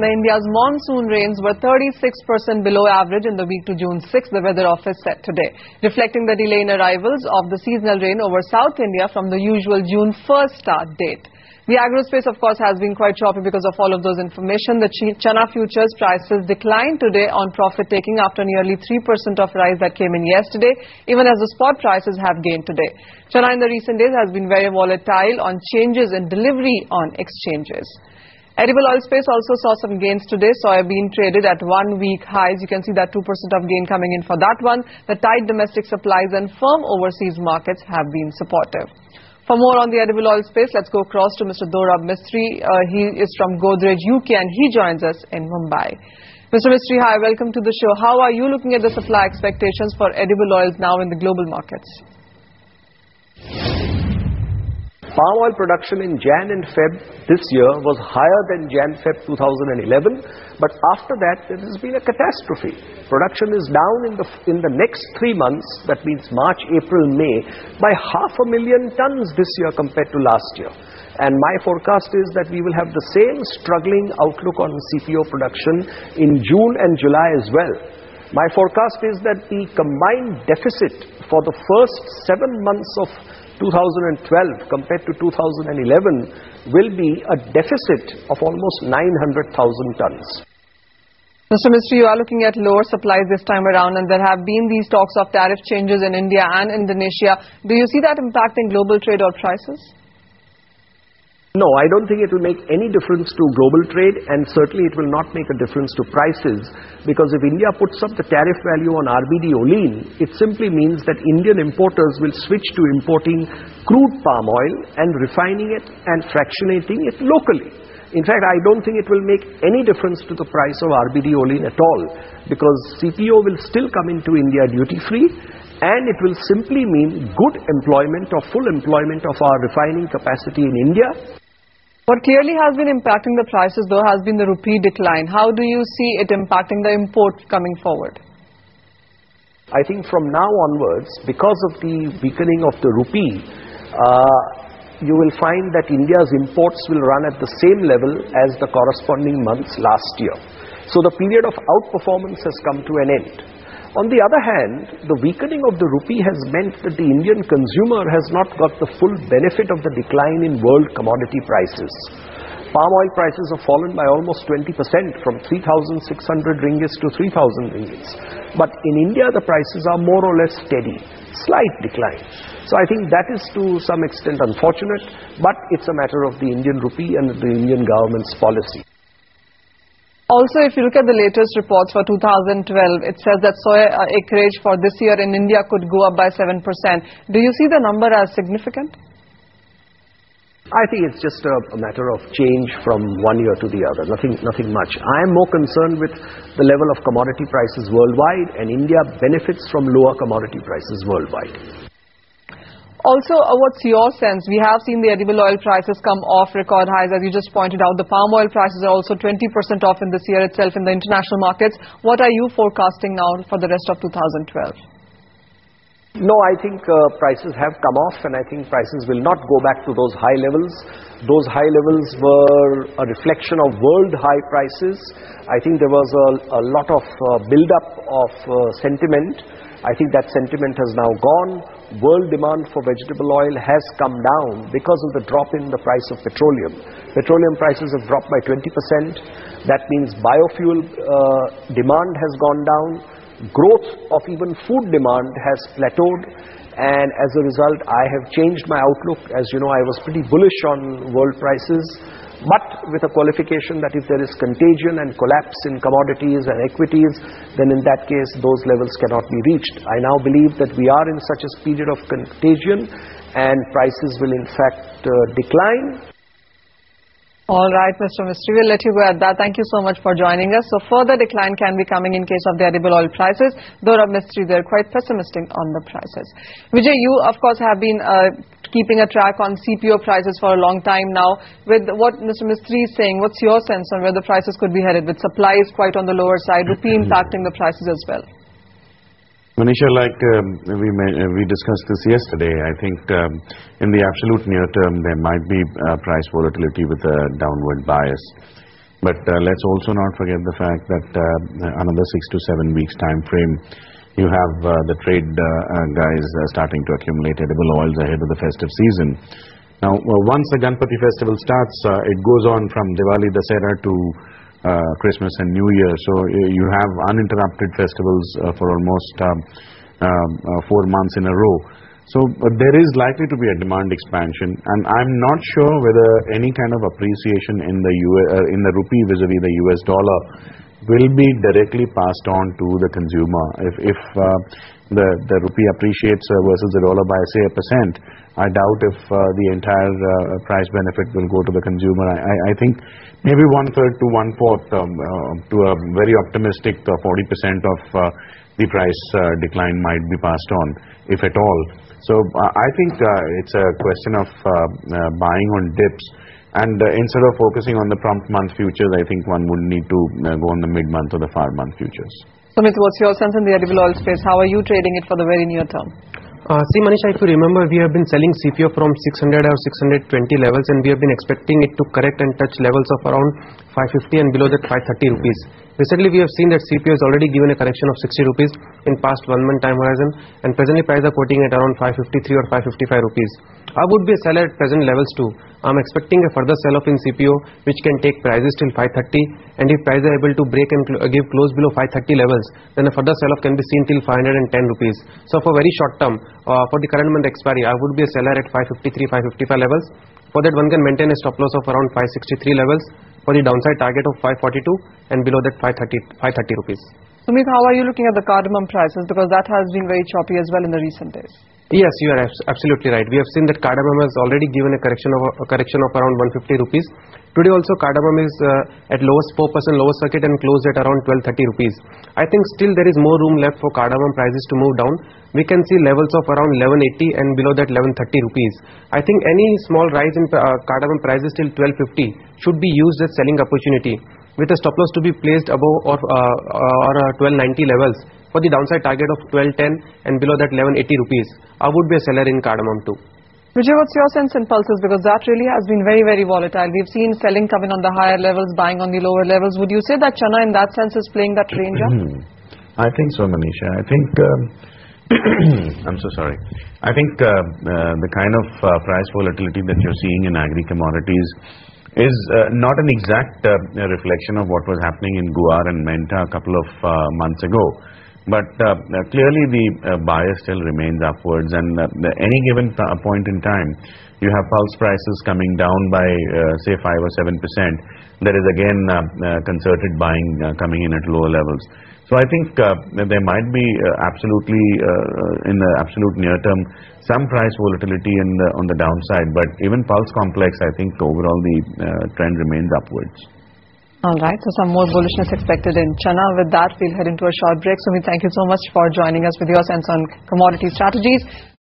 India's monsoon rains were 36% below average in the week to June 6, the Weather Office said today, reflecting the delay in arrivals of the seasonal rain over South India from the usual June 1st start date. The agro space, of course, has been quite choppy because of all of those information. The chana futures prices declined today on profit-taking after nearly 3% of rise that came in yesterday, even as the spot prices have gained today. Chana in the recent days has been very volatile on changes in delivery on exchanges. Edible oil space also saw some gains today. Soybean traded at 1-week highs. You can see that 2% of gain coming in for that one. The tight domestic supplies and firm overseas markets have been supportive. For more on the edible oil space, let's go across to Mr. Dorab Mistry. He is from Godrej, UK, and he joins us in Mumbai. Mr. Mistry, hi, welcome to the show. How are you looking at the supply expectations for edible oils now in the global markets? Palm oil production in Jan and Feb this year was higher than Jan-Feb 2011, but after that there has been a catastrophe. Production is down in the next 3 months, that means March, April, May, by 500,000 tons this year compared to last year. And my forecast is that we will have the same struggling outlook on CPO production in June and July as well. My forecast is that the combined deficit for the first 7 months of 2012 compared to 2011 will be a deficit of almost 900,000 tons. Mr. Mistry, you are looking at lower supplies this time around, and there have been these talks of tariff changes in India and Indonesia. Do you see that impacting global trade or prices? No, I don't think it will make any difference to global trade, and certainly it will not make a difference to prices, because if India puts up the tariff value on RBD olein, it simply means that Indian importers will switch to importing crude palm oil and refining it and fractionating it locally. In fact, I don't think it will make any difference to the price of RBD olein at all, because CPO will still come into India duty-free, and it will simply mean good employment or full employment of our refining capacity in India. What clearly has been impacting the prices, though, has been the rupee decline. How do you see it impacting the import coming forward? I think from now onwards, because of the weakening of the rupee, you will find that India's imports will run at the same level as the corresponding months last year. So the period of outperformance has come to an end. On the other hand, the weakening of the rupee has meant that the Indian consumer has not got the full benefit of the decline in world commodity prices. Palm oil prices have fallen by almost 20%, from 3,600 ringgits to 3,000 ringgits. But in India, the prices are more or less steady, slight decline. So I think that is to some extent unfortunate, but it's a matter of the Indian rupee and the Indian government's policy. Also, if you look at the latest reports for 2012, it says that soy acreage for this year in India could go up by 7%. Do you see the number as significant? I think it's just a matter of change from one year to the other, nothing much. I am more concerned with the level of commodity prices worldwide, and India benefits from lower commodity prices worldwide. Also, what's your sense? We have seen the edible oil prices come off record highs, as you just pointed out. The palm oil prices are also 20% off in this year itself in the international markets. What are you forecasting now for the rest of 2012? No, I think prices have come off, and I think prices will not go back to those high levels. Those high levels were a reflection of world high prices. I think there was a lot of build-up of sentiment. I think that sentiment has now gone. World demand for vegetable oil has come down because of the drop in the price of petroleum. Petroleum prices have dropped by 20%. That means biofuel demand has gone down. Growth of even food demand has plateaued, and as a result I have changed my outlook. As you know, I was pretty bullish on world prices, but with a qualification that if there is contagion and collapse in commodities and equities, then in that case those levels cannot be reached. I now believe that we are in such a period of contagion, and prices will in fact decline. All right, Mr. Mistry, we'll let you go at that. Thank you so much for joining us. So further decline can be coming in case of the edible oil prices. Dorab Mistry, they're quite pessimistic on the prices. Vijay, you of course have been keeping a track on CPO prices for a long time now. With what Mr. Mistry is saying, what's your sense on where the prices could be headed? With supplies quite on the lower side, rupee impacting the prices as well. Manisha, like we discussed this yesterday, I think in the absolute near term there might be price volatility with a downward bias. But let's also not forget the fact that another 6 to 7 weeks time frame, you have the trade guys starting to accumulate edible oils ahead of the festive season. Now, once the Ganpati festival starts, it goes on from Diwali, Dasera to Christmas and New Year. So you have uninterrupted festivals for almost 4 months in a row. So there is likely to be a demand expansion, and I'm not sure whether any kind of appreciation in the rupee vis-a-vis the US dollar will be directly passed on to the consumer. If the rupee appreciates versus the dollar by say 1%, I doubt if the entire price benefit will go to the consumer. I think maybe 1/3 to 1/4 to a very optimistic 40% of the price decline might be passed on, if at all. So I think it's a question of buying on dips, and instead of focusing on the prompt month futures, I think one would need to go on the mid-month or the far month futures. Sumit, what's your sense in the edible oil space? How are you trading it for the very near term? See, Manisha, if you remember, we have been selling CPO from 600 or 620 levels, and we have been expecting it to correct and touch levels of around 550 and below that 530 rupees. Recently, we have seen that CPO has already given a correction of 60 rupees in past 1 month time horizon, and presently prices are quoting at around 553 or 555 rupees. I would be a seller at present levels too. I'm expecting a further sell-off in CPO, which can take prices till 530, and if prices are able to break and give close below 530 levels, then a further sell-off can be seen till 510 rupees. So for very short term, for the current month expiry, I would be a seller at 553, 555 levels. For that, one can maintain a stop loss of around 563 levels for the downside target of 542, and below that 530 rupees. Sumit, how are you looking at the cardamom prices? Because that has been very choppy as well in the recent days. Yes, you are absolutely right. We have seen that cardamom has already given a correction of around 150 rupees. Today also cardamom is at lowest 4% lowest circuit and closed at around 1230 rupees. I think still there is more room left for cardamom prices to move down. We can see levels of around 1180 and below that 1130 rupees. I think any small rise in cardamom prices till 1250 should be used as selling opportunity, with a stop loss to be placed above or 1290 levels for the downside target of 1210 and below that 1180 rupees. I would be a seller in cardamom too. Vijay, what's your sense in pulses? Because that really has been very, very volatile. We've seen selling coming on the higher levels, buying on the lower levels. Would you say that Chana in that sense is playing that range up? I think so, Manisha. I think I'm so sorry. I think the kind of price volatility that you're seeing in agri-commodities is not an exact reflection of what was happening in Guar and Menta a couple of months ago. But clearly the bias still remains upwards, and any given point in time, you have pulse prices coming down by say 5 or 7%. There is again concerted buying coming in at lower levels. So I think there might be absolutely in the absolute near term some price volatility on the downside, but even pulse complex, I think overall the trend remains upwards. All right, so some more bullishness expected in Chana. With that, we'll head into a short break. Sumit, thank you so much for joining us with your sense on commodity strategies.